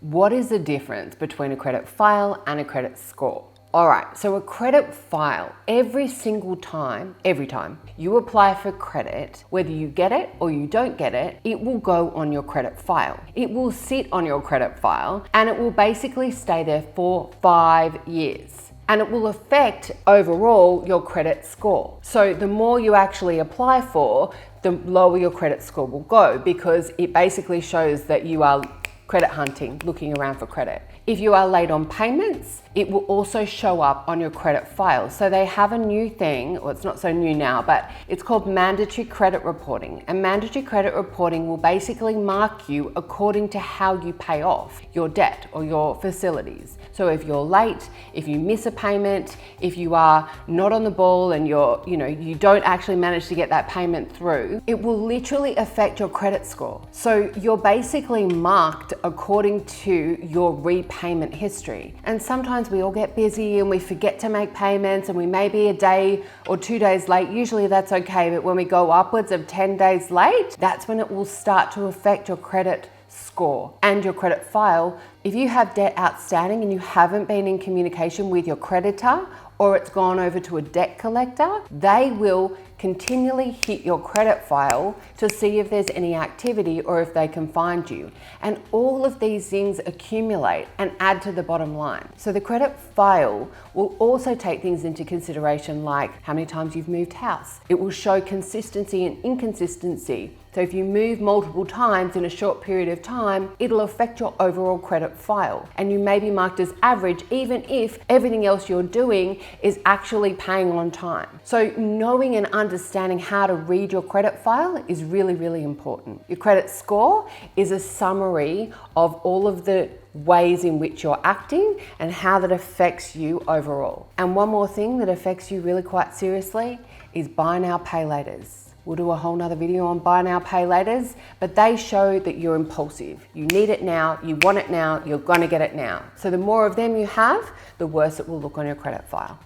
What is the difference between a credit file and a credit score? All right, so a credit file, every time you apply for credit, whether you get it or you don't get it, it will go on your credit file. It will sit on your credit file and it will basically stay there for 5 years. And it will affect overall your credit score. So the more you actually apply for, the lower your credit score will go, because it basically shows that you are credit hunting, looking around for credit. If you are late on payments, it will also show up on your credit file. So they have a new thing, or it's not so new now, but it's called mandatory credit reporting. And mandatory credit reporting will basically mark you according to how you pay off your debt or your facilities. So if you're late, if you miss a payment, if you are not on the ball and you don't actually manage to get that payment through, it will literally affect your credit score. So you're basically marked according to your repayment history. And sometimes we all get busy and we forget to make payments and we may be a day or 2 days late. Usually that's okay, but when we go upwards of 10 days late, that's when it will start to affect your credit score and your credit file. If you have debt outstanding and you haven't been in communication with your creditor, or it's gone over to a debt collector, they will continually hit your credit file to see if there's any activity or if they can find you. And all of these things accumulate and add to the bottom line. So the credit file will also take things into consideration, like how many times you've moved house. It will show consistency and inconsistency. So if you move multiple times in a short period of time, it'll affect your overall credit file. And you may be marked as average, even if everything else you're doing is actually paying on time. So knowing and understanding how to read your credit file is really, really important. Your credit score is a summary of all of the ways in which you're acting and how that affects you overall. And one more thing that affects you really quite seriously is buy now, pay laters. We'll do a whole nother video on buy now, pay laters, but they show that you're impulsive. You need it now, you want it now, you're gonna get it now. So the more of them you have, the worse it will look on your credit file.